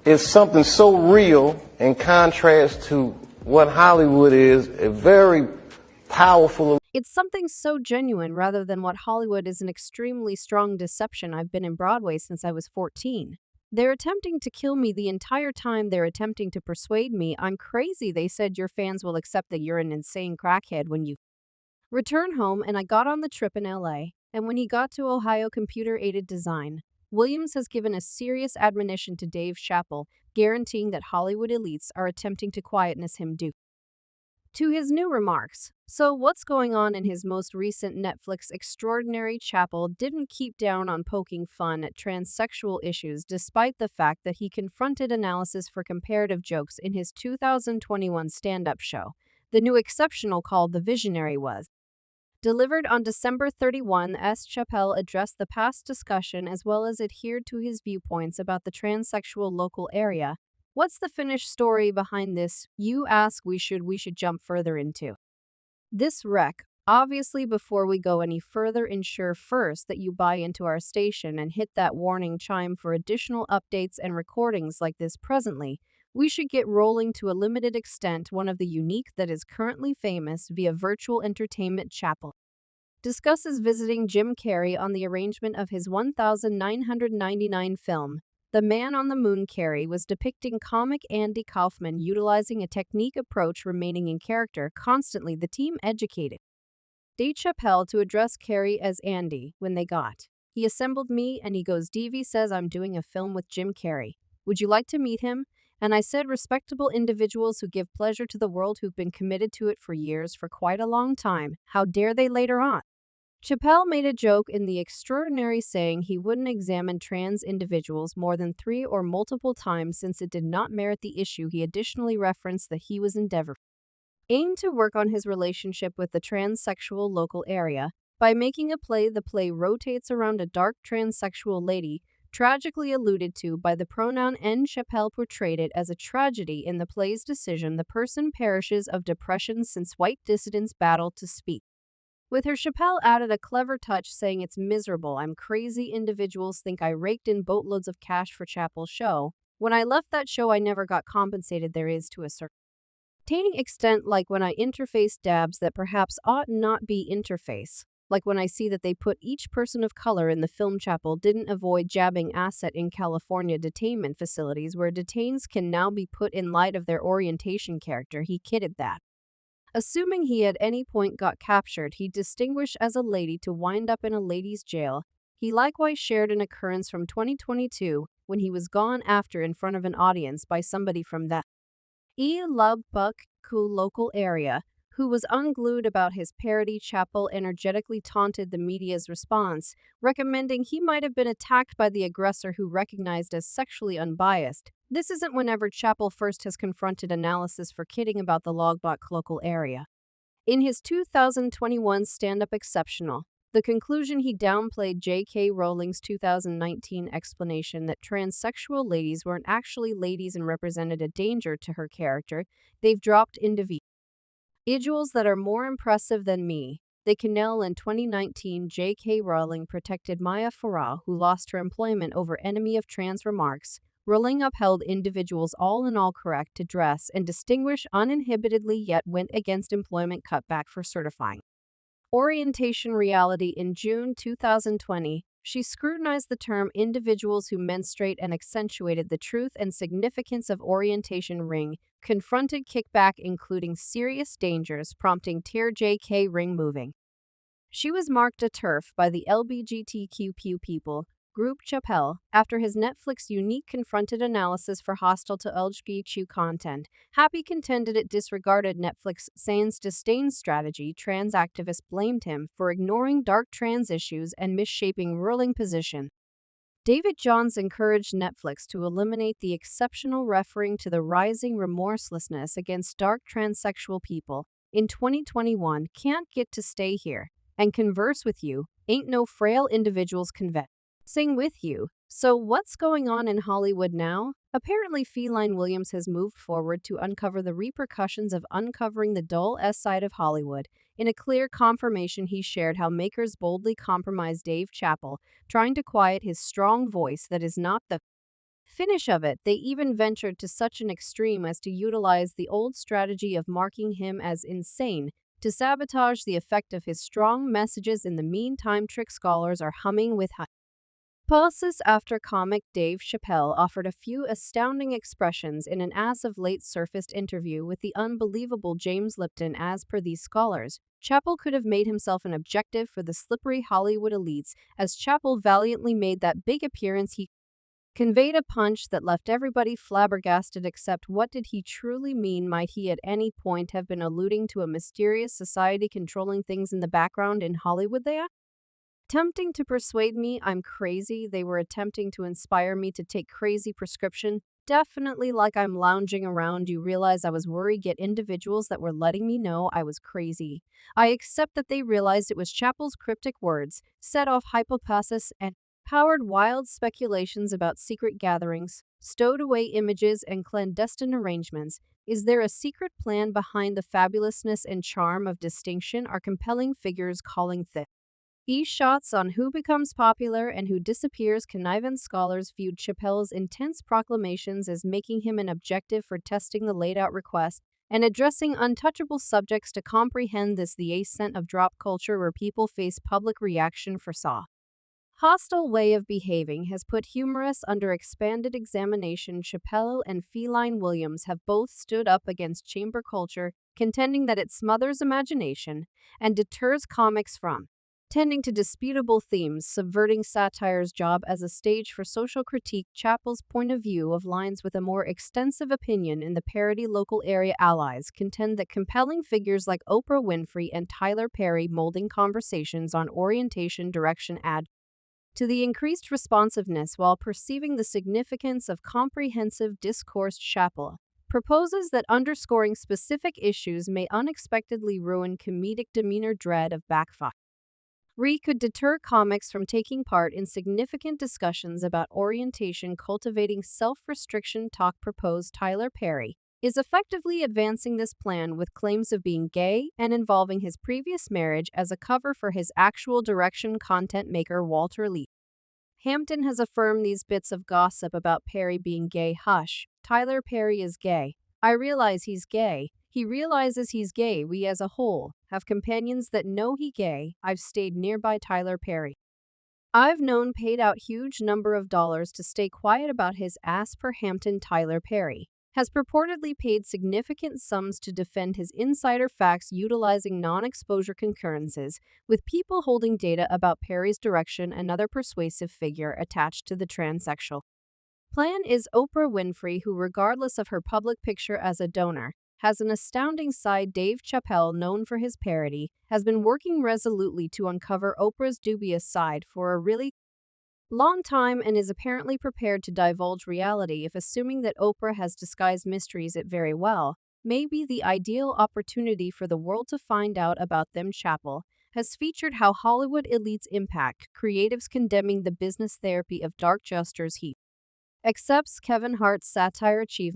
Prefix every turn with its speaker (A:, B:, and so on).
A: It's something so real in contrast to what Hollywood is, a very powerful.
B: It's something so genuine rather than what Hollywood is, an extremely strong deception. I've been in Broadway since I was 14. They're attempting to kill me the entire time. They're attempting to persuade me I'm crazy. They said your fans will accept that you're an insane crackhead when you return home, and I got on the trip in LA. And when he got to Ohio computer-aided design, Williams has given a serious admonition to Dave Chapelle, guaranteeing that Hollywood elites are attempting to quietness him due to his new remarks. So what's going on in his most recent Netflix extraordinary? Chapelle didn't keep down on poking fun at transsexual issues despite the fact that he confronted analysis for comparative jokes in his 2021 stand-up show. The new exceptional called The Visionary was delivered on December 31. Chapelle addressed the past discussion as well as adhered to his viewpoints about the transsexual local area. What's the finished story behind this, you ask? We should jump further into this wreck. Obviously, before we go any further, ensure first that you buy into our station and hit that warning chime for additional updates and recordings like this. Presently, we should get rolling to a limited extent. One of the unique that is currently famous via virtual entertainment. Chapelle discusses visiting Jim Carrey on the arrangement of his 1999 film, The Man on the Moon. Carrey was depicting comic Andy Kaufman utilizing a technique approach remaining in character constantly. The team educated Dave Chapelle to address Carrey as Andy when they got. He assembled me and he goes, Davey says I'm doing a film with Jim Carrey. Would you like to meet him? And I said, respectable individuals who give pleasure to the world, who've been committed to it for years, for quite a long time. How dare they later on? Chapelle made a joke in The Extraordinary saying he wouldn't examine trans individuals more than 3 or multiple times since it did not merit the issue. He additionally referenced that he was aimed to work on his relationship with the transsexual local area by making a play. The play rotates around a dark transsexual lady, tragically alluded to by the pronoun N. Chapelle portrayed it as a tragedy in the play's decision. The person perishes of depression since white dissidents battle to speak. With her, Chapelle added a clever touch saying it's miserable, I'm crazy, individuals think I raked in boatloads of cash for Chapelle's show. When I left that show I never got compensated. There is to a certain extent, like when I interface dabs that perhaps ought not be interface. Like when I see that they put each person of color in the film. Chapelle didn't avoid jabbing asset in California detainment facilities where detains can now be put in light of their orientation character. He kidded that assuming he at any point got captured, he distinguished as a lady to wind up in a ladies' jail. He likewise shared an occurrence from 2022 when he was gone after in front of an audience by somebody from the local area who was unglued about his parody. Chapelle energetically taunted the media's response, recommending he might have been attacked by the aggressor who recognized as sexually unbiased. This isn't whenever Chapelle first has confronted analysis for kidding about the Logbok local area. In his 2021 stand-up exceptional, the conclusion he downplayed J.K. Rowling's 2019 explanation that transsexual ladies weren't actually ladies and represented a danger to her character. They've dropped individuals that are more impressive than me. They Canel in 2019, J.K. Rowling protected Maya Farah, who lost her employment over enemy of trans remarks. Rowling upheld individuals all in all correct to dress and distinguish uninhibitedly, yet went against employment cutback for certifying orientation reality. In June 2020, she scrutinized the term individuals who menstruate and accentuated the truth and significance of orientation ring, confronted kickback including serious dangers, prompting tear J.K. ring moving. She was marked a TERF by the LGBTQ people group Chapelle after his Netflix unique confronted analysis for hostile to LGBTQ content. Happy contended it disregarded Netflix sans disdain strategy. Trans activists blamed him for ignoring dark trans issues and misshaping ruling position. David Johns encouraged Netflix to eliminate the exceptional, referring to the rising remorselessness against dark transsexual people. In 2021, can't get to stay here and converse with you, ain't no frail individuals sing with you. So what's going on in Hollywood now? Apparently Feline Williams has moved forward to uncover the repercussions of uncovering the dull side of Hollywood. In a clear confirmation, he shared how makers boldly compromised Dave Chapelle, trying to quiet his strong voice that is not the finish of it, they even ventured to such an extreme as to utilize the old strategy of marking him as insane to sabotage the effect of his strong messages. In the meantime, trick scholars are humming with pulses after comic Dave Chapelle offered a few astounding expressions in an as of late surfaced interview with the unbelievable James Lipton. As per these scholars, Chapelle could have made himself an objective for the slippery Hollywood elites. As Chapelle valiantly made that big appearance, he conveyed a punch that left everybody flabbergasted. Except, what did he truly mean? Might he at any point have been alluding to a mysterious society controlling things in the background in Hollywood? They are attempting to persuade me I'm crazy. They were attempting to inspire me to take crazy prescription. Definitely like I'm lounging around. You realize I was worried get individuals that were letting me know I was crazy. I accept that they realized it was Chapel's cryptic words, set off hypothesis and powered wild speculations about secret gatherings, stowed away images, and clandestine arrangements. Is there a secret plan behind the fabulousness and charm of distinction? Are compelling figures calling shots on who becomes popular and who disappears? Connivance scholars viewed Chapelle's intense proclamations as making him an objective for testing the laid out request and addressing untouchable subjects. To comprehend this, the ascent of drop culture, where people face public reaction for hostile way of behaving, has put humorists under expanded examination. Chapelle and Feline Williams have both stood up against chamber culture, contending that it smothers imagination and deters comics from tending to disputable themes, subverting satire's job as a stage for social critique. Chapelle's point of view aligns with a more extensive opinion in the parody. Local area allies contend that compelling figures like Oprah Winfrey and Tyler Perry molding conversations on orientation direction add to the increased responsiveness while perceiving the significance of comprehensive discourse. Chapelle proposes that underscoring specific issues may unexpectedly ruin comedic demeanor. Dread of backfire could deter comics from taking part in significant discussions about orientation. Cultivating self-restriction talk proposed Tyler Perry is effectively advancing this plan with claims of being gay and involving his previous marriage as a cover for his actual direction. Content maker Walter Lee Hampton has affirmed these bits of gossip about Perry being gay. Hush, Tyler Perry is gay. I realize he's gay. He realizes he's gay. We as a whole have companions that know he gay. I've stayed nearby Tyler Perry. I've known paid out huge number of dollars to stay quiet about his ass. Per Hampton, Tyler Perry has purportedly paid significant sums to defend his insider facts, utilizing non-exposure concurrences with people holding data about Perry's direction. Another persuasive figure attached to the transsexual plan is Oprah Winfrey, who, regardless of her public picture as a donor, has an astounding side. Dave Chapelle, known for his parody, has been working resolutely to uncover Oprah's dubious side for a really long time and is apparently prepared to divulge reality if assuming that Oprah has disguised mysteries it very well may be the ideal opportunity for the world to find out about them. Chapelle has featured how Hollywood elites impact creatives, condemning the business therapy of dark jesters. He accepts Kevin Hart's satire achievement